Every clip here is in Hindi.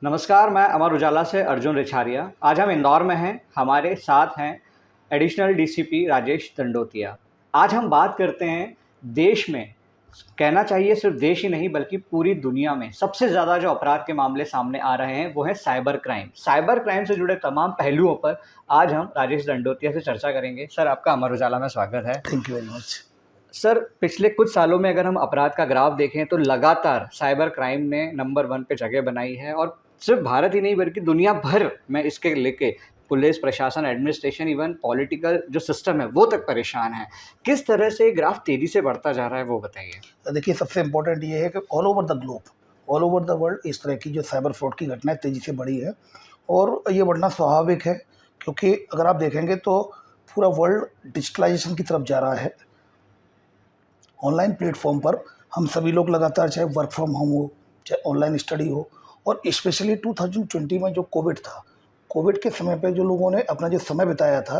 नमस्कार, मैं अमर उजाला से अर्जुन रिछारिया। आज हम इंदौर में हैं। हमारे साथ हैं एडिशनल डीसीपी राजेश दंडोतिया। आज हम बात करते हैं देश में, कहना चाहिए सिर्फ देश ही नहीं बल्कि पूरी दुनिया में सबसे ज़्यादा जो अपराध के मामले सामने आ रहे हैं वो है साइबर क्राइम। साइबर क्राइम से जुड़े तमाम पहलुओं पर आज हम राजेश दंडोतिया से चर्चा करेंगे। सर, आपका अमर उजाला में स्वागत है। Thank you very much. Sir, पिछले कुछ सालों में अगर हम अपराध का ग्राफ देखें तो लगातार साइबर क्राइम ने नंबर 1 पे जगह बनाई है और सिर्फ भारत ही नहीं बल्कि दुनिया भर में इसके लेके पुलिस प्रशासन, एडमिनिस्ट्रेशन, इवन पॉलिटिकल जो सिस्टम है वो तक परेशान है। किस तरह से ग्राफ तेज़ी से बढ़ता जा रहा है वो बताइए। देखिए, सबसे इम्पोर्टेंट ये है कि all over the globe, all over the world इस तरह की जो साइबर फ्रॉड की घटनाएं तेज़ी से बढ़ी है और ये बढ़ना स्वाभाविक है, क्योंकि अगर आप देखेंगे तो पूरा वर्ल्ड डिजिटलाइजेशन की तरफ जा रहा है। ऑनलाइन प्लेटफॉर्म पर हम सभी लोग लगातार, चाहे वर्क फ्रॉम होम हो, चाहे ऑनलाइन स्टडी हो, और स्पेशली 2020 में जो कोविड था, कोविड के समय पे जो लोगों ने अपना जो समय बिताया था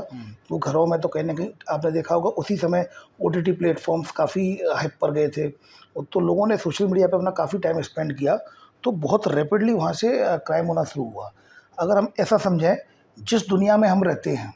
वो घरों में, तो कहीं ना कहीं आपने देखा होगा उसी समय ओटीटी प्लेटफॉर्म्स काफ़ी हाइप पर गए थे, तो लोगों ने सोशल मीडिया पे अपना काफ़ी टाइम स्पेंड किया, तो बहुत रैपिडली वहाँ से क्राइम होना शुरू हुआ। अगर हम ऐसा समझें, जिस दुनिया में हम रहते हैं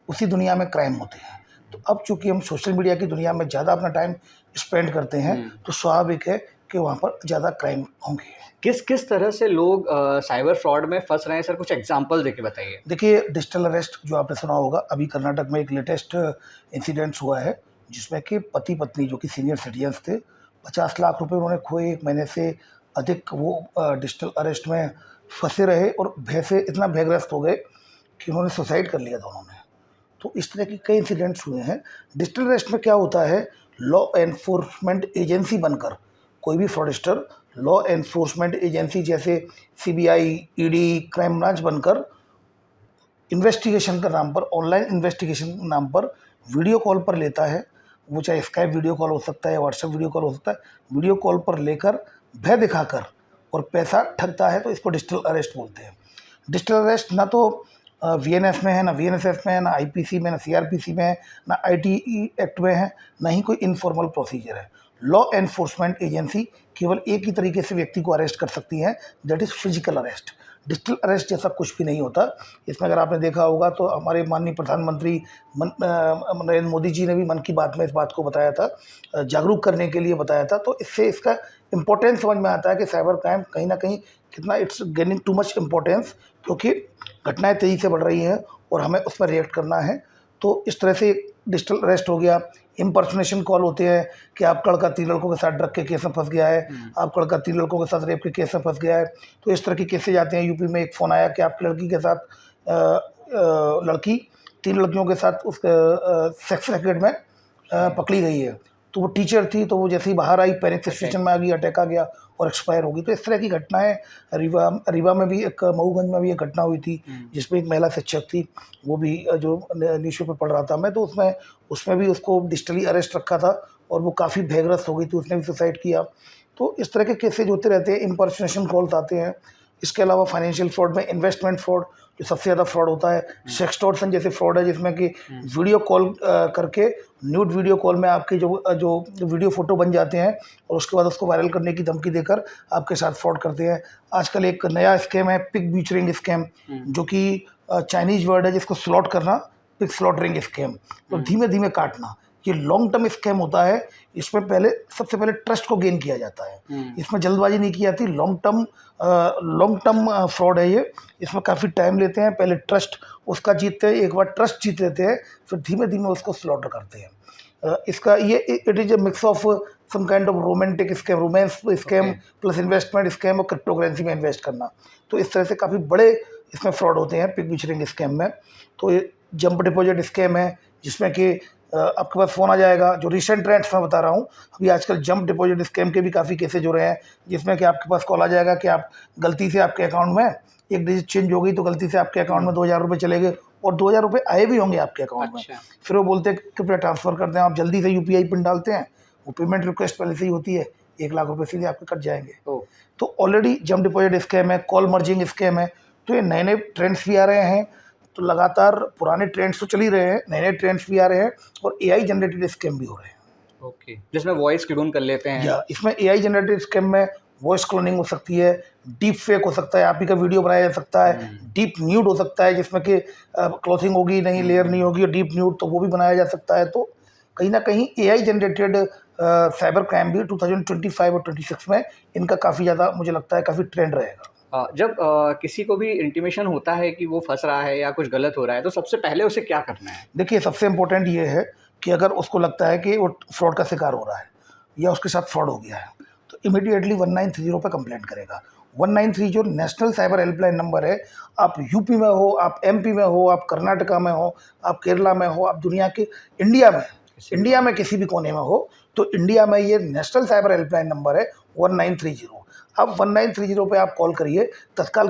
उसी दुनिया में क्राइम होते हैं। तो अब चूंकि हम सोशल मीडिया की दुनिया में ज़्यादा अपना टाइम स्पेंड करते हैं तो स्वाभाविक है कि वहाँ पर ज़्यादा क्राइम होंगे। किस किस तरह से लोग साइबर फ्रॉड में फंस रहे हैं सर, कुछ एग्जांपल देके बताइए। देखिए, डिजिटल अरेस्ट जो आपने सुना होगा, अभी कर्नाटक में एक लेटेस्ट इंसिडेंट हुआ है जिसमें कि पति पत्नी जो कि सीनियर सिटीजन्स थे, 50 लाख रुपए उन्होंने खोए। 1 महीने से अधिक वो डिजिटल अरेस्ट में फंसे रहे और भय से इतना भयग्रस्त हो गए कि उन्होंने सुसाइड कर लिया था उन्होंने। तो इस तरह के कई इंसिडेंट्स हुए हैं। डिजिटल अरेस्ट में क्या होता है, लॉ एनफोर्समेंट एजेंसी बनकर कोई भी फ्रॉडस्टर लॉ एनफोर्समेंट एजेंसी जैसे सीबीआई, ईडी, क्राइम ब्रांच बनकर इन्वेस्टिगेशन के नाम पर, ऑनलाइन इन्वेस्टिगेशन के नाम पर वीडियो कॉल पर लेता है। वो चाहे स्काइप वीडियो कॉल हो सकता है, व्हाट्सएप वीडियो कॉल हो सकता है, वीडियो कॉल पर लेकर भय दिखाकर और पैसा ठगता है, तो इसको डिजिटल अरेस्ट बोलते हैं। डिजिटल अरेस्ट ना तो वीएनएस में है, ना वीएनएसएस में है, ना आईपीसी में, ना सीआरपीसी में है, ना आईटी एक्ट में है, ना ही कोई इनफॉर्मल प्रोसीजर है। लॉ एनफोर्समेंट एजेंसी केवल एक ही तरीके से व्यक्ति को अरेस्ट कर सकती है, that is physical arrest. Digital arrest जैसा कुछ भी नहीं होता। इसमें अगर आपने देखा होगा तो हमारे माननीय प्रधानमंत्री नरेंद्र मोदी जी ने भी मन की बात में इस बात को बताया था, जागरूक करने के लिए बताया था। तो इससे इसका इम्पोर्टेंस समझ में आता है कि साइबर क्राइम कहीं ना कहीं कितना it's gaining too much importance, क्योंकि घटनाएं तेज़ी से बढ़ रही हैं और हमें उस पर रिएक्ट करना है। तो इस तरह से डिजिटल अरेस्ट हो गया। इम्पर्सनेशन कॉल होते हैं कि आप लड़का 3 लड़कों के साथ ड्रग के केस में फंस गया है, आप लड़का 3 लड़कों के साथ रेप के केस में फंस गया है। तो इस तरह के केसेज आते हैं। यूपी में एक फ़ोन आया कि आपकी लड़की के साथ लड़की 3 लड़कियों के साथ उसके सेक्स रैकेट में पकड़ी गई है। तो वो टीचर थी, तो वो जैसे ही बाहर आई पैनिक सिचुएशन में आ गई, अटैक आ गया और एक्सपायर हो गई। तो इस तरह की घटनाएं रीवा में भी, एक मऊगंज में भी एक घटना हुई थी जिसमें एक महिला शिक्षक थी, वो भी जो न्यूज़ पेपर पढ़ रहा था मैं, तो उसमें भी उसको डिजिटली अरेस्ट रखा था और वो काफ़ी भयग्रस्त हो गई थी, उसने भी सुसाइड किया। तो इस तरह के केसेज होते रहते हैं। इम्पर्सनेशन कॉल्स आते हैं। इसके अलावा फाइनेंशियल फ्रॉड में इन्वेस्टमेंट फ्रॉड जो सबसे ज़्यादा फ्रॉड होता है, सेक्सटॉर्शन जैसे फ्रॉड है जिसमें कि वीडियो कॉल करके, न्यूड वीडियो कॉल में आपकी जो वीडियो फोटो बन जाते हैं और उसके बाद उसको वायरल करने की धमकी देकर आपके साथ फ्रॉड करते हैं। आजकल एक नया स्कैम है पिग ब्यूचरिंग स्कैम, जो कि चाइनीज वर्ड है जिसको स्लॉट करना, पिग स्लॉटरिंग स्कैम, तो धीमे धीमे काटना। ये लॉन्ग टर्म स्कैम होता है। इसमें सबसे पहले ट्रस्ट को गेन किया जाता है। इसमें जल्दबाजी नहीं की जाती। लॉन्ग टर्म फ्रॉड है ये। इसमें काफ़ी टाइम लेते हैं। पहले ट्रस्ट उसका जीतते हैं, एक बार ट्रस्ट जीत लेते हैं, फिर धीमे धीमे उसको स्लॉटर करते हैं। इसका ये it is a mix of some kind of romantic scam, romance scam plus investment scam और क्रिप्टो करेंसी में इन्वेस्ट करना। तो इस तरह से काफ़ी बड़े इसमें फ्रॉड होते हैं पिग ब्यूचरिंग स्कैम में। तो ये जंप डिपॉजिट स्कैम है जिसमें कि आपके पास फ़ोन आ जाएगा। जो रिसेंट ट्रेंड्स मैं बता रहा हूँ, अभी आजकल जंप डिपॉजिट स्कैम के भी काफ़ी केसेज हो रहे हैं, जिसमें कि आपके पास कॉल आ जाएगा कि आप गलती से आपके अकाउंट में एक डिजिट चेंज हो गई, तो गलती से आपके अकाउंट में 2000 रुपये चले गए और 2000 रुपये आए भी होंगे आपके अकाउंट में। फिर वो बोलते हैं कृपया ट्रांसफ़र कर दें। आप जल्दी से यूपीआई पिन डालते हैं, वो पेमेंट रिक्वेस्ट पहले से ही होती है, 1 लाख रुपये सीधे आपके कट जाएंगे। तो ऑलरेडी जंप डिपॉजिट स्कैम है, कॉल मर्जिंग स्कैम है। तो ये नए नए ट्रेंड्स भी आ रहे हैं। तो लगातार पुराने ट्रेंड्स तो चल ही रहे हैं, नए नए ट्रेंड्स भी आ रहे हैं और एआई जनरेटेड स्कैम भी हो रहे हैं। ओके, जिसमें वॉइस क्लोन कर लेते हैं। या इसमें एआई जनरेटेड स्कैम में वॉइस क्लोनिंग हो सकती है, डीप फेक हो सकता है, आप ही का वीडियो बनाया जा सकता है, डीप न्यूड हो सकता है जिसमें कि क्लॉथिंग होगी नहीं, लेयर नहीं होगी, और डीप न्यूड तो वो भी बनाया जा सकता है। तो कहीं ना कहीं एआई जनरेटेड साइबर क्राइम भी 2025 और 26 में इनका काफ़ी ज़्यादा मुझे लगता है काफ़ी ट्रेंड रहेगा। जब किसी को भी इंटीमेशन होता है कि वो फंस रहा है या कुछ गलत हो रहा है, तो सबसे पहले उसे क्या करना है? देखिए, सबसे इम्पोर्टेंट ये है कि अगर उसको लगता है कि वो फ्रॉड का शिकार हो रहा है या उसके साथ फ्रॉड हो गया है, तो इमीडिएटली 1930 पे कंप्लेंट करेगा। 1930 जो नेशनल साइबर हेल्पलाइन नंबर है, आप यूपी में हो, आप एमपी में हो, आप कर्नाटका में हो, आप केरला में हो, आप दुनिया के इंडिया में किसी भी कोने में हो, तो इंडिया में ये नेशनल साइबर हेल्पलाइन नंबर है 1930। अब 1930 पे आप कॉल करिए, तत्काल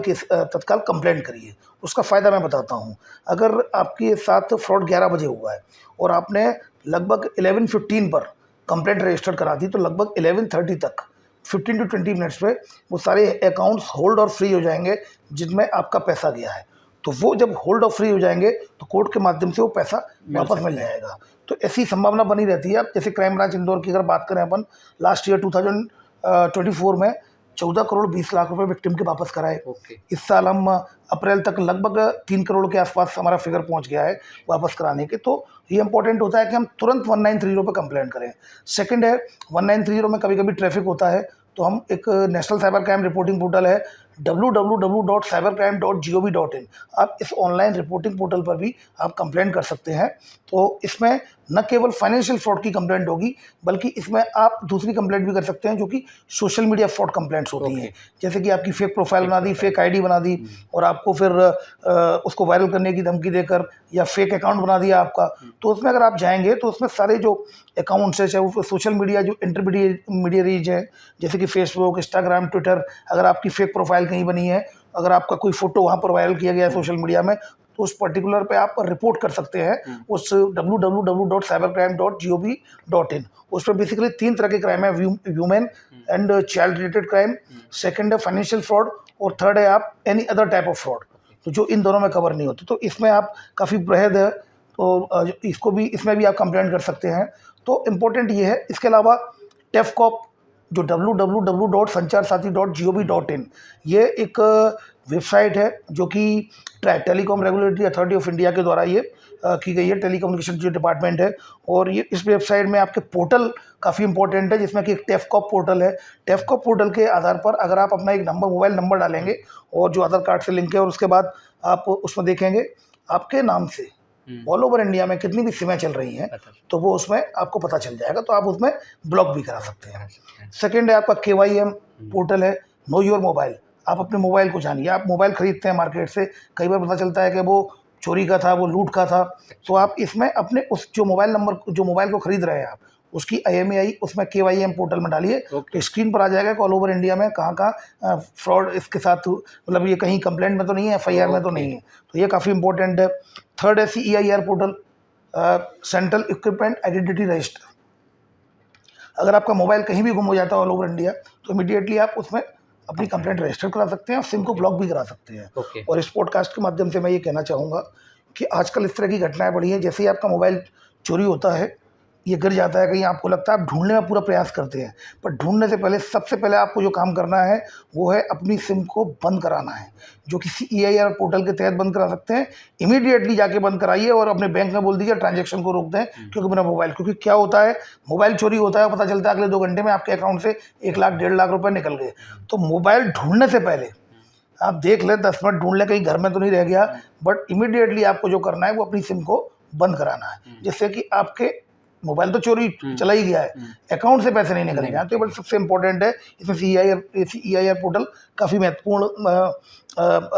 कंप्लेंट करिए। उसका फ़ायदा मैं बताता हूँ। अगर आपके साथ फ्रॉड 11 बजे हुआ है और आपने लगभग 11:15 पर कंप्लेंट रजिस्टर करा दी, तो लगभग 11:30 तक 15 to 20 मिनट्स में वो सारे अकाउंट्स होल्ड और फ्री हो जाएंगे जिनमें आपका पैसा गया है। तो वो जब होल्ड और फ्री हो जाएंगे तो कोर्ट के माध्यम से वो पैसा वापस मिल जाएगा। तो ऐसी संभावना बनी रहती है। अब जैसे क्राइम ब्रांच इंदौर की अगर बात करें अपन, लास्ट ईयर 2024 में 14 करोड़ 20 लाख रुपए विक्टिम के वापस कराए। इस साल हम अप्रैल तक लगभग 3 करोड़ के आसपास हमारा फिगर पहुंच गया है वापस कराने के। तो ये इंपॉर्टेंट होता है कि हम तुरंत 1930 पे कंप्लेंट करें। सेकंड है, 1930 में कभी कभी ट्रैफिक होता है, तो हम एक national cyber crime reporting portal है www.cybercrime.gov.in, आप इस ऑनलाइन रिपोर्टिंग पोर्टल पर भी आप कंप्लेंट कर सकते हैं। तो इसमें न केवल फाइनेंशियल फ्रॉड की कंप्लेंट होगी, बल्कि इसमें आप दूसरी कंप्लेंट भी कर सकते हैं जो कि सोशल मीडिया फ्रॉड कंप्लेंट्स होती हैं। जैसे कि आपकी फेक प्रोफाइल बना दी, फेक आईडी बना दी और आपको फिर उसको वायरल करने की धमकी देकर, या फेक अकाउंट बना दिया आपका। तो उसमें अगर आप जाएंगे तो उसमें सारे जो अकाउंट्स है, चाहे वो सोशल मीडिया जो इंटरमीडिएरीज हैं, जैसे कि फेसबुक, इंस्टाग्राम, ट्विटर, अगर आपकी फेक प्रोफाइल कहीं बनी है, अगर आपका कोई फोटो वहाँ पर वायरल किया गया है सोशल मीडिया में, तो उस पर्टिकुलर पे आप रिपोर्ट कर सकते हैं उस www.cybercrime.gov.in। उसमें बेसिकली 3 तरह के क्राइम है, human and child related crime, second है फाइनेंशियल फ्रॉड, और थर्ड है आप any other type of fraud, तो जो इन दोनों में कवर नहीं होती। तो इसमें आप काफ़ी बृहद है, तो इसमें भी आप कंप्लेंट कर सकते हैं। तो इम्पोर्टेंट ये है। इसके अलावा टेफकॉप जो www.sancharsathi.gov.in, ये एक वेबसाइट है जो कि telecom regulatory authority of India के द्वारा ये की गई है, टेलीकम्युनिकेशन जो डिपार्टमेंट है। और ये इस वेबसाइट में आपके पोर्टल काफ़ी इंपॉर्टेंट है, जिसमें कि एक टेफकॉप पोर्टल है। टेफकॉप पोर्टल के आधार पर अगर आप अपना एक मोबाइल नंबर डालेंगे और जो आधार कार्ड से लिंक है, और उसके बाद आप उसमें देखेंगे आपके नाम से ऑल ओवर इंडिया में कितनी भी सिमें चल रही हैं, तो वो उसमें आपको पता चल जाएगा, तो आप उसमें ब्लॉक भी करा सकते हैं। सेकंड है आपका KYM पोर्टल है, नो योर मोबाइल। आप अपने मोबाइल को जानिए। आप मोबाइल खरीदते हैं मार्केट से, कई बार पता चलता है कि वो चोरी का था, वो लूट का था, तो आप इसमें अपने उस जो मोबाइल को खरीद रहे हैं आप, उसकी IMEI उसमें KYM पोर्टल में डालिए, तो स्क्रीन पर आ जाएगा कि ऑल ओवर इंडिया में कहाँ फ्रॉड इसके साथ, मतलब ये कहीं कंप्लेंट में तो नहीं है, FIR में तो नहीं है, तो ये काफ़ी इंपॉर्टेंट है। थर्ड है CEIR portal, central equipment identity register. अगर आपका मोबाइल कहीं भी गुम हो जाता है ऑल ओवर इंडिया, तो इमीडिएटली आप उसमें अपनी कंप्लेंट रजिस्टर करा सकते हैं और सिम को ब्लॉक भी करा सकते हैं। और इस पॉडकास्ट के माध्यम से मैं ये कहना चाहूँगा कि आजकल इस तरह की घटनाएं बढ़ी हैं। जैसे ही आपका मोबाइल चोरी होता है, ये गिर जाता है कहीं, आपको लगता है आप ढूंढने में पूरा प्रयास करते हैं, पर ढूंढने से पहले सबसे पहले आपको जो काम करना है वो है अपनी सिम को बंद कराना है, जो कि CEIR पोर्टल के तहत बंद करा सकते हैं। इमीडिएटली जाके बंद कराइए और अपने बैंक में बोल दीजिए ट्रांजैक्शन को रोक दें, क्योंकि मेरा मोबाइल, क्योंकि क्या होता है, मोबाइल चोरी होता है, पता चलता है अगले 2 घंटे में आपके अकाउंट से 1 लाख 1.5 लाख रुपये निकल गए। तो मोबाइल ढूंढने से पहले आप देख लें, 10 मिनट ढूंढ लें कहीं घर में तो नहीं रह गया, बट इमीडिएटली आपको जो करना है वो अपनी सिम को बंद कराना है, जिससे कि आपके मोबाइल तो चोरी चला ही गया है, अकाउंट से पैसे नहीं निकल गए। तो ये बड़ा सबसे इम्पोर्टेंट है। इसमें CEIR पोर्टल काफ़ी महत्वपूर्ण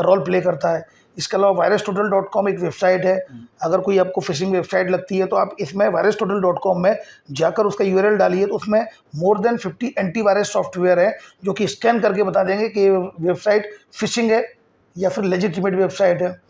रोल प्ले करता है। इसके अलावा virustotal.com एक वेबसाइट है। अगर कोई आपको फिशिंग वेबसाइट लगती है, तो आप इसमें virustotal.com में जाकर उसका URL डालिए, तो उसमें मोर देन 50 एंटीवायरस सॉफ्टवेयर है जो कि स्कैन करके बता देंगे कि वेबसाइट फिशिंग है या फिर लेजिटिमेट वेबसाइट है।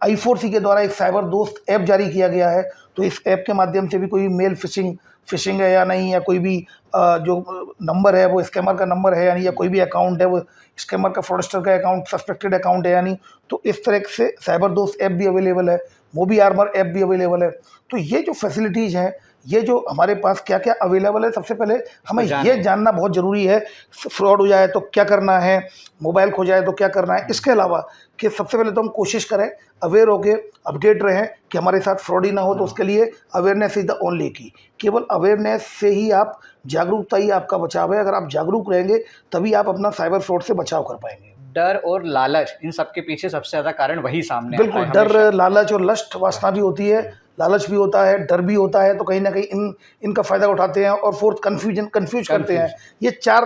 I4C के द्वारा एक साइबर दोस्त ऐप जारी किया गया है, तो इस ऐप के माध्यम से भी कोई मेल फिशिंग है या नहीं, या कोई भी जो नंबर है वो स्कैमर का नंबर है या नहीं, या कोई भी अकाउंट है वो स्कैमर का, फ्रॉडस्टर का अकाउंट, सस्पेक्टेड अकाउंट है या नहीं, तो इस तरह से साइबर दोस्त ऐप भी अवेलेबल है, मोबी आर्मर ऐप भी अवेलेबल है। तो ये जो फैसिलिटीज़ हैं, ये जो हमारे पास क्या क्या अवेलेबल है, सबसे पहले हमें जाने। ये जानना बहुत ज़रूरी है। फ्रॉड हो जाए तो क्या करना है, मोबाइल खो जाए तो क्या करना है। इसके अलावा कि सबसे पहले तो हम कोशिश करें अवेयर होके अपडेट रहें कि हमारे साथ फ्रॉड ही ना हो। तो उसके लिए अवेयरनेस इज़ द ओनली की। केवल अवेयरनेस से ही आप, जागरूकता ही आपका बचाव है। अगर आप जागरूक रहेंगे तभी आप अपना साइबर फ्रॉड से बचाव कर पाएंगे। डर और लालच, इन सब के पीछे सबसे ज़्यादा कारण वही सामने आता बिल्कुल, है डर, हमेशा। लालच और लस्ट वासना भी होती है। लालच भी होता है, डर भी होता है, तो कहीं न कहीं इनका फ़ायदा उठाते हैं। और फोर्थ कन्फ्यूज़ करते हैं। ये 4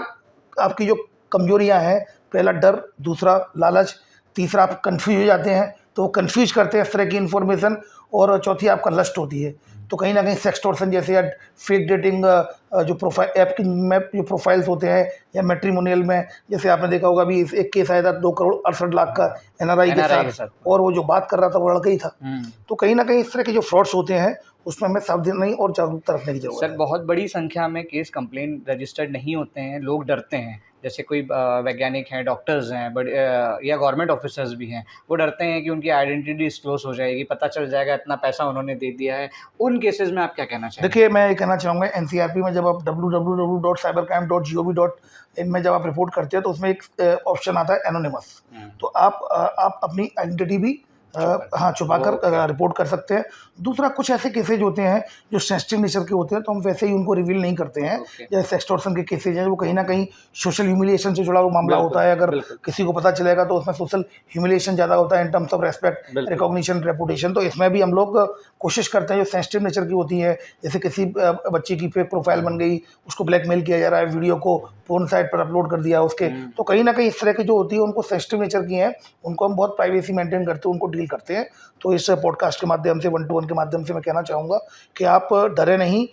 आपकी जो कमज़ोरियाँ हैं, पहला डर, दूसरा लालच, तीसरा आप कन्फ्यूज़ हो जाते हैं, तो वो कन्फ्यूज़ करते हैं इस तरह की इन्फॉर्मेशन, और चौथी आपका लस्ट होती है। तो कहीं न कहीं सेक्सटॉर्शन जैसे, या फेक डेटिंग, जो प्रोफाइल ऐप की में जो प्रोफाइल्स होते हैं, या मैट्रिमोनियल में, जैसे आपने देखा होगा अभी एक केस आया था 2 करोड़ 68 लाख का एनआरआई के NRI के साथ, साथ। और वो जो बात कर रहा था वो लड़का ही था। हुँ। तो कहीं न कहीं इस तरह के जो फ्रॉड्स होते हैं उसमें हमें सावधानी और जागरूकता रखने की ज़रूरत सर, है। बहुत बड़ी संख्या में केस कंप्लेन रजिस्टर्ड नहीं होते हैं, लोग डरते हैं। जैसे कोई वैज्ञानिक हैं, डॉक्टर्स हैं, या गवर्नमेंट ऑफिसर्स भी हैं, वो डरते हैं कि उनकी आइडेंटिटी डिस्क्लोज़ हो जाएगी, पता चल जाएगा इतना पैसा उन्होंने दे दिया है। उन केसेज़ में आप क्या कहना चाहेंगे? देखिए, मैं ये कहना चाहूँगा, एनसीईआरपी में जब आप www.cybercrime.gov.in में जब आप रिपोर्ट करते हैं तो उसमें एक ऑप्शन आता है एनोनिमस। हुँ। तो आप अपनी आइडेंटिटी भी हाँ, छुपाकर ओके। रिपोर्ट कर सकते हैं। दूसरा, कुछ ऐसे केसेज होते हैं जो सेंसिटिव नेचर के होते हैं, तो हम वैसे ही उनको रिवील नहीं करते हैं। ओके। जैसे सेक्सटॉर्शन के केसेज हैं, वो कहीं न कहीं सोशल ह्यूमिलिएशन से जुड़ा हुआ मामला बिल्कुल, होता है। अगर बिल्कुल। किसी को पता चलेगा तो उसमें सोशल ह्यूमिलिएशन ज़्यादा होता है इन टर्म्स ऑफ रिस्पेक्ट, बिल्कुल। Recognition, reputation. तो इसमें भी हम लोग कोशिश करते हैं जो सेंसिटिव नेचर की होती है, जैसे किसी बच्चे की फेक प्रोफाइल बन गई, उसको ब्लैकमेल किया जा रहा है, वीडियो को पोर्न साइट पर अपलोड कर दिया उसके, तो कहीं न कहीं इस तरह की जो होती है उनको सेंसिटिव नेचर की हैं, उनको हम बहुत प्राइवेसी मेंटेन करते हैं, उनको डील करते हैं। तो इस पॉडकास्ट के माध्यम से, 1 टू 1 के माध्यम से मैं कहना चाहूँगा कि आप डरें नहीं,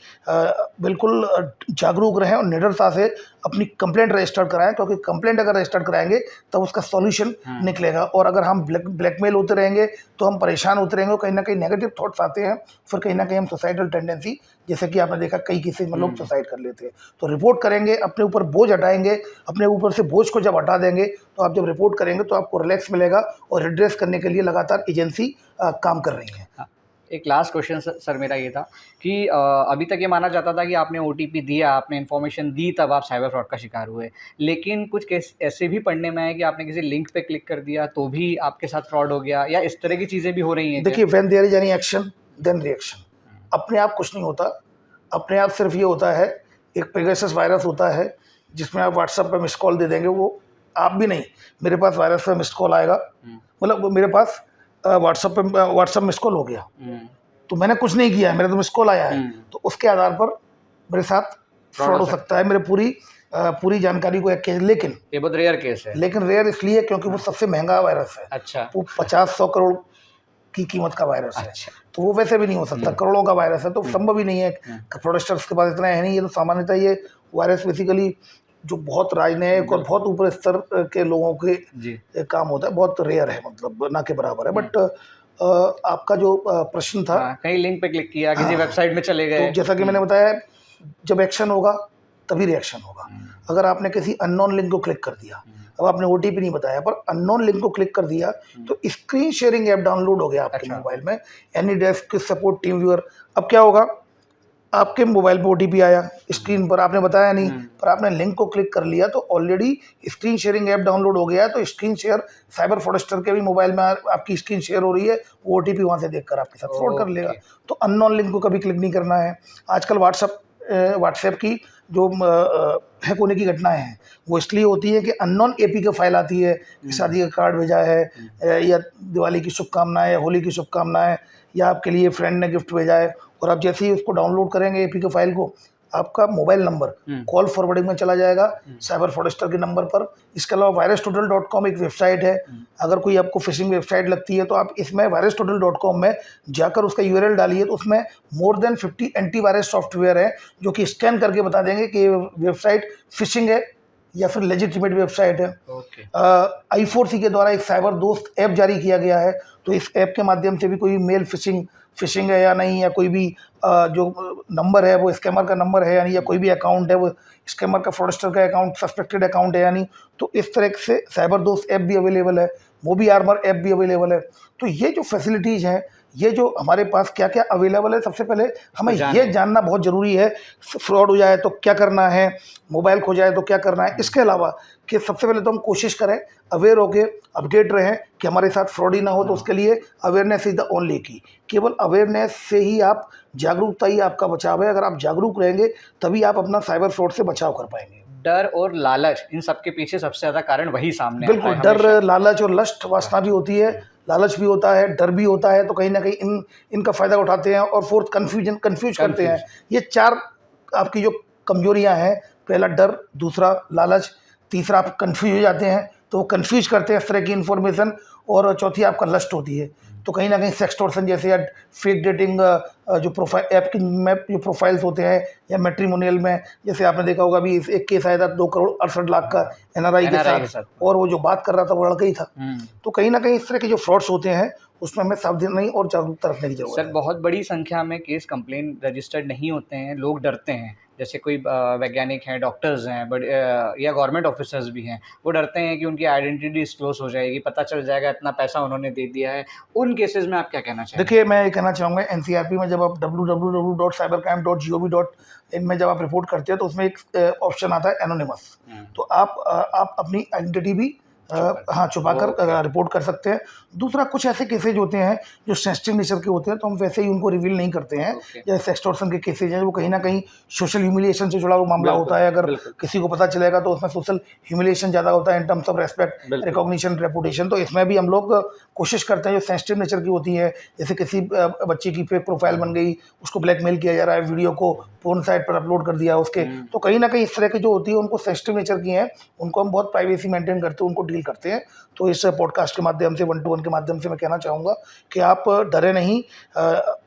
बिल्कुल जागरूक रहें और निडरता से अपनी कंप्लेंट रजिस्टर कराएँ, क्योंकि कंप्लेंट अगर रजिस्टर कराएँगे तब उसका सॉल्यूशन निकलेगा। और अगर हम ब्लैकमेल होते रहेंगे तो हम परेशान होते रहेंगे, और कहीं न कहीं नेगेटिव थॉट्स आते हैं, फिर कहीं न कहीं हम सुसाइडल टेंडेंसी, जैसे कि आपने देखा कई केसेस में लोग सुसाइड कर लेते हैं। तो रिपोर्ट करेंगे, अपने ऊपर बोझ हटाएँगे, अपने ऊपर से बोझ को जब हटा देंगे, तो आप जब रिपोर्ट करेंगे तो आपको रिलैक्स मिलेगा, और रिड्रेस करने के लिए लगातार एजेंसी काम कर रही है। हाँ, एक लास्ट क्वेश्चन सर मेरा ये था कि अभी तक ये माना जाता था कि आपने ओटीपी दिया, आपने इन्फॉर्मेशन दी, तब आप साइबर फ्रॉड का शिकार हुए। लेकिन कुछ केस ऐसे भी पढ़ने में आए कि आपने किसी लिंक पे क्लिक कर दिया तो भी आपके साथ फ्रॉड हो गया, या इस तरह की चीज़ें भी हो रही हैं क्या? देखिए, when there is any action then reaction. अपने आप कुछ नहीं होता, अपने आप सिर्फ ये होता है, एक पेगासस वायरस होता है जिसमें आप व्हाट्सएप पे मिस्ड कॉल दे देंगे, वो आप भी नहीं, मेरे पास वायरस पे मिस्ड कॉल आएगा, मतलब वो मेरे पास व्हाट्सएप मिस्ड कॉल हो गया, तो मैंने कुछ नहीं किया है, मेरा तो मिस्ड कॉल आया है, तो उसके आधार पर मेरे साथ फ्रॉड हो सकता है। मेरे पूरी जानकारी को हैक किया। लेकिन ये बहुत रेयर केस है। रेयर इसलिए क्योंकि वो सबसे महंगा वायरस है। अच्छा। वो 50-100 करोड़ की कीमत का वायरस है। अच्छा। तो वो वैसे भी नहीं हो सकता, करोड़ों का वायरस है, तो संभव ही नहीं है। फ्रॉडस्टर्स के पास इतना है नहीं। ये तो सामान्यतः ये वायरस बेसिकली जो बहुत राजनयिक और बहुत ऊपर स्तर के लोगों के जी। काम होता है, बहुत रेयर है, मतलब ना के बराबर है। बट आपका जो प्रश्न था, कहीं लिंक पे क्लिक किया, किसी वेबसाइट में चले गए, तो जैसा कि मैंने बताया, जब एक्शन होगा तभी रिएक्शन होगा। अगर आपने किसी अननोन लिंक को क्लिक कर दिया, अब आपने ओटीपी नहीं बताया पर अननोन लिंक को क्लिक कर दिया, तो स्क्रीन शेयरिंग ऐप डाउनलोड हो गया आपके मोबाइल में, एनीडेस्क सपोर्ट, टीम व्यूअर। अब क्या होगा, आपके मोबाइल पे ओटीपी आया, स्क्रीन पर आपने बताया नहीं, पर आपने लिंक को क्लिक कर लिया, तो already screen sharing app download हो गया है। तो स्क्रीन शेयर, साइबर फ्रॉडस्टर के भी मोबाइल में आपकी स्क्रीन शेयर हो रही है, वो ओटीपी वहाँ से देखकर आपके साथ फ्रॉड कर लेगा। तो अननोन लिंक को कभी क्लिक नहीं करना है। आजकल व्हाट्सएप की जो हैक होने की घटनाएं हैं, वो इसलिए होती है कि अननोन एपी का फाइल आती है, शादी का कार्ड भेजा है, या दिवाली की शुभकामनाएं, या होली की शुभकामनाएं, या आपके लिए फ्रेंड ने गिफ्ट भेजा है, और आप जैसे ही उसको डाउनलोड करेंगे एपी के फाइल को, आपका मोबाइल नंबर कॉल फॉरवर्डिंग में चला जाएगा साइबर फ्रॉडस्टर के नंबर पर। इसके अलावा virustotal.com एक वेबसाइट है। अगर कोई आपको फिशिंग वेबसाइट लगती है तो आप इसमें virustotal.com में जाकर उसका यूआरएल डालिए, तो उसमें मोर देन 50 एंटीवायरस सॉफ्टवेयर है जो कि स्कैन करके बता देंगे कि वेबसाइट फिशिंग है या फिर लेजिटिमेट वेबसाइट है। I4C के द्वारा एक साइबर दोस्त ऐप जारी किया गया है, तो इस ऐप के माध्यम से भी कोई मेल फिशिंग है या नहीं, या कोई भी जो नंबर है वो स्कैमर का नंबर है या नहीं, या कोई भी अकाउंट है वो स्कैमर का, फ्रॉडस्टर का अकाउंट, सस्पेक्टेड अकाउंट है या नहीं, तो इस तरह से साइबर दोस्त ऐप भी अवेलेबल है, मोबी आर्मर ऐप भी अवेलेबल है। तो ये जो फैसिलिटीज़ हैं, ये जो हमारे पास क्या क्या अवेलेबल है, सबसे पहले हमें जाने। ये जानना बहुत ज़रूरी है। फ्रॉड हो जाए तो क्या करना है, मोबाइल खो जाए तो क्या करना है। इसके अलावा कि सबसे पहले तो हम कोशिश करें अवेयर होके अपडेट रहें कि हमारे साथ फ्रॉड ही ना हो। तो उसके लिए अवेयरनेस इज़ द ओनली की। केवल अवेयरनेस से ही आप, जागरूकता ही आपका बचाव है। अगर आप जागरूक रहेंगे तभी आप अपना साइबर फ्रॉड से बचाव कर पाएंगे। डर और लालच, इन सब के पीछे सबसे ज़्यादा कारण वही सामने आता बिल्कुल, है डर, हमेशा। लालच और लस्ट वासना भी होती है, लालच भी होता है, डर भी होता है। तो कहीं न कहीं इनका फ़ायदा उठाते हैं। और फोर्थ कन्फ्यूज़ करते हैं। ये 4 आपकी जो कमज़ोरियाँ हैं, पहला डर, दूसरा लालच, तीसरा आप कन्फ्यूज़ हो जाते हैं, तो वो कन्फ्यूज़ करते हैं इस तरह की इन्फॉर्मेशन, और चौथी आपका लस्ट होती है। तो कहीं न कहीं सेक्सटॉर्शन जैसे या फेक डेटिंग, जो प्रोफाइल ऐप की में जो प्रोफाइल्स होते हैं, या मैट्रिमोनियल में, जैसे आपने देखा होगा अभी एक केस आया था 2 करोड़ 68 लाख का एनआरआई के एनआरआई के साथ, साथ। और वो जो बात कर रहा था वो लड़का ही था। तो कहीं न कहीं इस तरह के जो फ्रॉड्स होते हैं उसमें हमें सावधानी और जागरूकता रखने की ज़रूरत सर, है। बहुत बड़ी संख्या में केस कंप्लेन रजिस्टर्ड नहीं होते हैं, लोग डरते हैं। जैसे कोई वैज्ञानिक हैं, डॉक्टर्स हैं, या गवर्नमेंट ऑफिसर्स भी हैं, वो डरते हैं कि उनकी आइडेंटिटी डिस्क्लोज हो जाएगी, पता चल जाएगा इतना पैसा उन्होंने दे दिया है। उन केसेस में आप क्या कहना चाहेंगे? देखिए, मैं ये कहना चाहूँगा, एनसीईआरटी में जब आप www.cybercrime.gov.in में जब आप रिपोर्ट करते हैं तो उसमें एक ऑप्शन आता है एनोनिमस। तो आप अपनी आइडेंटिटी भी हाँ, छुपाकर ओके। रिपोर्ट कर सकते हैं। दूसरा, कुछ ऐसे केसेज होते हैं जो सेंसिटिव नेचर के होते हैं, तो हम वैसे ही उनको रिवील नहीं करते हैं। ओके। जैसे सेक्सटॉर्शन के केसेज हैं, वो कहीं न कहीं सोशल ह्यूमिलिएशन से जुड़ा हुआ मामला बिल्कुल, होता है। अगर बिल्कुल। किसी को पता चलेगा तो उसमें सोशल ह्यूमिलिएशन ज़्यादा होता है इन टर्म्स ऑफ रिस्पेक्ट, बिल्कुल। Recognition, reputation. तो इसमें भी हम लोग कोशिश करते हैं जो सेंसिटिव नेचर की होती है, जैसे किसी बच्चे की फेक प्रोफाइल बन गई, उसको ब्लैकमेल किया जा रहा है, वीडियो को पोर्न साइट पर अपलोड कर दिया उसके। तो कहीं न कहीं इस तरह की जो होती है उनको सेंसिटिव नेचर की हैं, उनको हम बहुत प्राइवेसी मेंटेन करते हैं, उनको डील करते हैं। तो इस पॉडकास्ट के माध्यम से, 1 टू 1 के माध्यम से मैं कहना चाहूँगा कि आप डरे नहीं,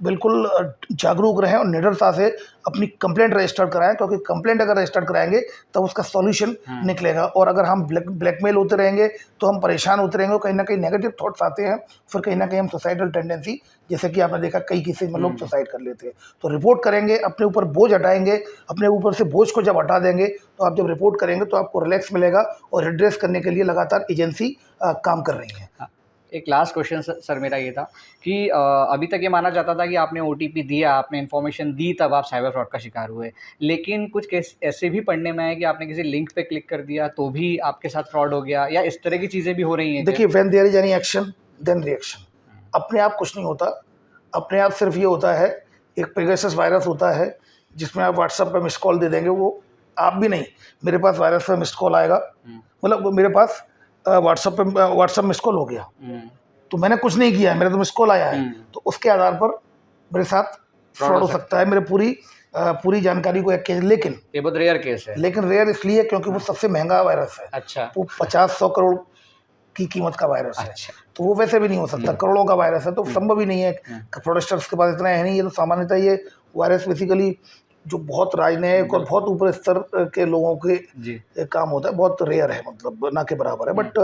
बिल्कुल जागरूक रहें और निडरता से अपनी कंप्लेंट रजिस्टर कराएँ, क्योंकि कंप्लेंट अगर रजिस्टर कराएँगे तब उसका सॉल्यूशन निकलेगा। और अगर हम ब्लैकमेल होते रहेंगे तो हम परेशान होते रहेंगे, और कहीं न कहीं नेगेटिव थॉट्स आते हैं, फिर कहीं न कहीं हम सुसाइडल टेंडेंसी, जैसे कि आपने देखा कई केसेस में लोग सुसाइड कर लेते हैं। तो रिपोर्ट करेंगे, अपने ऊपर बोझ हटाएँगे, अपने ऊपर से बोझ को जब हटा देंगे तो आप जब रिपोर्ट करेंगे तो आपको रिलैक्स मिलेगा, और रिड्रेस करने के लिए लगातार एजेंसी काम कर रही है। हाँ, एक लास्ट क्वेश्चन सर मेरा ये था कि अभी तक ये माना जाता था कि आपने ओटीपी दिया, आपने इन्फॉर्मेशन दी, तब आप साइबर फ्रॉड का शिकार हुए। लेकिन कुछ केस ऐसे भी पढ़ने में आए कि आपने किसी लिंक पे क्लिक कर दिया तो भी आपके साथ फ्रॉड हो गया, या इस तरह की चीज़ें भी हो रही हैं क्या? देखिए, when there is any action then reaction. अपने आप कुछ नहीं होता, अपने आप सिर्फ ये होता है, एक पेगासस वायरस होता है जिसमें आप व्हाट्सएप पे मिस्ड कॉल दे देंगे, वो आप भी नहीं, मेरे पास वायरस पे मिस्ड कॉल आएगा, मतलब वो मेरे पास व्हाट्सएप मिस्ड कॉल हो गया, तो मैंने कुछ नहीं किया है, मेरा तो मिस्ड कॉल आया है, तो उसके आधार पर मेरे साथ फ्रॉड हो सकता है। मेरे पूरी जानकारी को हैक किया। लेकिन ये बहुत रेयर केस है। रेयर इसलिए क्योंकि वो सबसे महंगा वायरस है। अच्छा। वो 50-100 करोड़ की कीमत का वायरस है। अच्छा। तो वो वैसे भी नहीं हो सकता, करोड़ों का वायरस है, तो संभव ही नहीं है। फ्रॉडस्टर्स के पास इतना है नहीं। ये तो सामान्यतः ये वायरस बेसिकली जो बहुत राजनयिक और बहुत ऊपर स्तर के लोगों के जी। काम होता है, बहुत रेयर है, मतलब ना के बराबर है। बट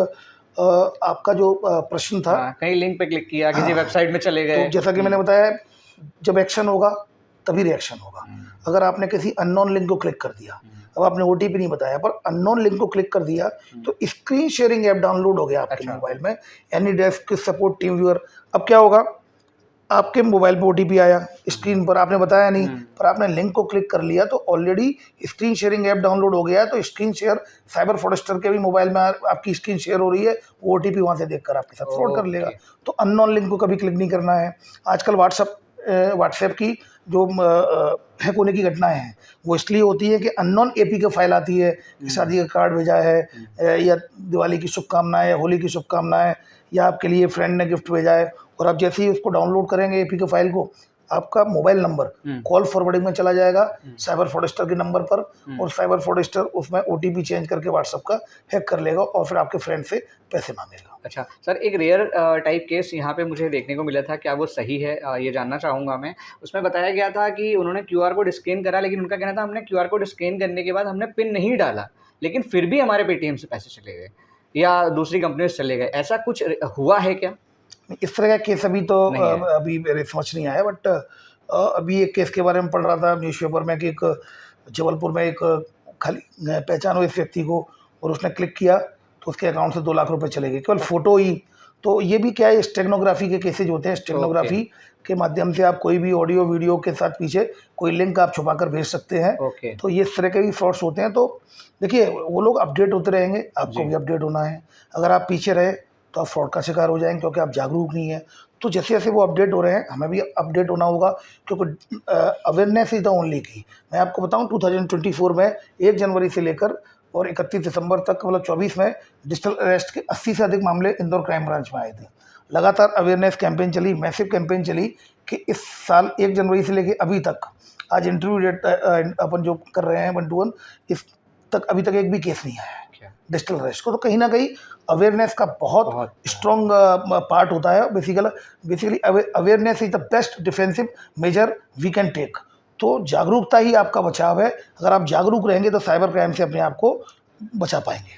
आपका जो प्रश्न था, कहीं लिंक पे क्लिक किया, किसी वेबसाइट में चले गए, तो जैसा कि मैंने बताया, जब एक्शन होगा तभी रिएक्शन होगा। अगर आपने किसी अननोन लिंक को क्लिक कर दिया, अब आपने ओटीपी नहीं बताया पर अननोन लिंक को क्लिक कर दिया, तो स्क्रीन शेयरिंग ऐप डाउनलोड हो गया आपके मोबाइल में, any desk support team viewer. अब क्या होगा, आपके मोबाइल पे ओटीपी आया, स्क्रीन पर आपने बताया नहीं, पर आपने लिंक को क्लिक कर लिया, तो already screen sharing app download हो गया है। तो स्क्रीन शेयर, साइबर फ्रॉडस्टर के भी मोबाइल में आपकी स्क्रीन शेयर हो रही है, वो ओटीपी वहाँ से देखकर आपके साथ फ्रॉड कर लेगा। तो अननोन लिंक को कभी क्लिक नहीं करना है। आजकल व्हाट्सएप की जो हैक होने की घटनाएं हैं, वो इसलिए होती है कि अननोन एपी का फाइल आती है, शादी का कार्ड भेजा है, या दिवाली की शुभकामनाएं, या होली की शुभकामनाएं, या आपके लिए फ्रेंड ने गिफ्ट भेजा है, और आप जैसे ही उसको डाउनलोड करेंगे एपी के फाइल को, आपका मोबाइल नंबर कॉल फॉरवर्डिंग में चला जाएगा साइबर फ्रॉडस्टर के नंबर पर, और साइबर फ्रॉडस्टर उसमें ओटीपी चेंज करके व्हाट्सएप का हैक कर लेगा, और फिर आपके फ्रेंड से पैसे मांगेगा। अच्छा सर, एक रेयर टाइप केस यहाँ पे मुझे देखने को मिला था, क्या वो सही है ये जानना चाहूँगा मैं। उसमें बताया गया था कि उन्होंने क्यूआर कोड स्कैन करा, लेकिन उनका कहना था हमने क्यूआर कोड स्कैन करने के बाद हमने पिन नहीं डाला, लेकिन फिर भी हमारे पेटीएम से पैसे चले गए या दूसरी कंपनी से चले गए। ऐसा कुछ हुआ है क्या? इस तरह का केस अभी तो अभी मेरे समझ नहीं आया, बट अभी एक केस के बारे में पढ़ रहा था न्यूज़पेपर में कि एक जबलपुर में एक खाली पहचानो इस व्यक्ति को, और उसने क्लिक किया तो तो उसके अकाउंट से 2 लाख रुपए चले गए, केवल फोटो ही। तो ये भी क्या है, स्टेगनोग्राफी के केसेज होते हैं। स्टेगनोग्राफी के माध्यम से आप कोई भी ऑडियो वीडियो के साथ पीछे कोई लिंक आप छुपाकर भेज सकते हैं। ओके। तो ये इस तरह के भी फ्रॉड्स होते हैं। तो देखिए, वो लोग अपडेट होते रहेंगे, आपको जी। भी अपडेट होना है। अगर आप पीछे रहे तो आप फ्रॉड का शिकार हो जाएंगे, क्योंकि आप जागरूक नहीं है। तो जैसे जैसे वो अपडेट हो रहे हैं, हमें भी अपडेट होना होगा, क्योंकि अवेयरनेस इज द ओनली की। मैं आपको बताऊं, 2024 में 1 जनवरी से लेकर और 31 दिसंबर तक, मतलब 24 में डिजिटल अरेस्ट के 80 से अधिक मामले इंदौर क्राइम ब्रांच में आए थे। लगातार अवेयरनेस कैंपेन चली, मैसिव कैंपेन चली कि इस साल 1 जनवरी से लेकर अभी तक, आज इंटरव्यू डेट अपन जो कर रहे हैं 1 to 1, इस तक अभी तक एक भी केस नहीं आया है डिजिटल अरेस्ट को। तो कहीं ना कहीं अवेयरनेस का बहुत स्ट्रॉन्ग पार्ट होता है। Basically awareness is the best defensive measure we can take. तो जागरूकता ही आपका बचाव है। अगर आप जागरूक रहेंगे तो साइबर क्राइम से अपने आप को बचा पाएंगे।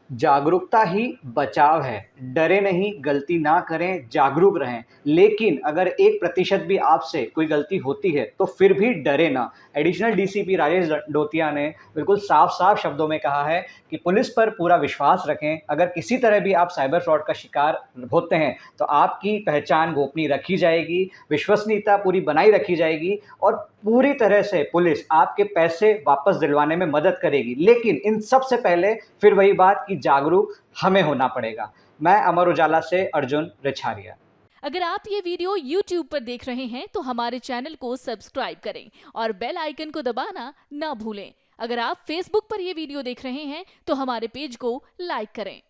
जागरूकता ही बचाव है। डरे नहीं, गलती ना करें, जागरूक रहें। लेकिन अगर 1% भी आपसे कोई गलती होती है तो फिर भी डरे ना। एडिशनल डीसीपी राजेश दंडोतिया ने बिल्कुल साफ शब्दों में कहा है कि पुलिस पर पूरा विश्वास रखें। अगर किसी तरह भी आप साइबर फ्रॉड का शिकार होते हैं तो आपकी पहचान गोपनीय रखी जाएगी, विश्वसनीयता पूरी बनाई रखी जाएगी और पूरी तरह से पुलिस आपके पैसे वापस दिलवाने में मदद करेगी। लेकिन इन सब से पहले फिर वही बात कि जागरूक हमें होना पड़ेगा। मैं अमर उजाला से अर्जुन रिछारिया। अगर आप ये वीडियो YouTube पर देख रहे हैं तो हमारे चैनल को सब्सक्राइब करें और बेल आइकन को दबाना ना भूलें। अगर आप Facebook पर ये वीडियो देख रहे हैं तो हमारे पेज को लाइक करें।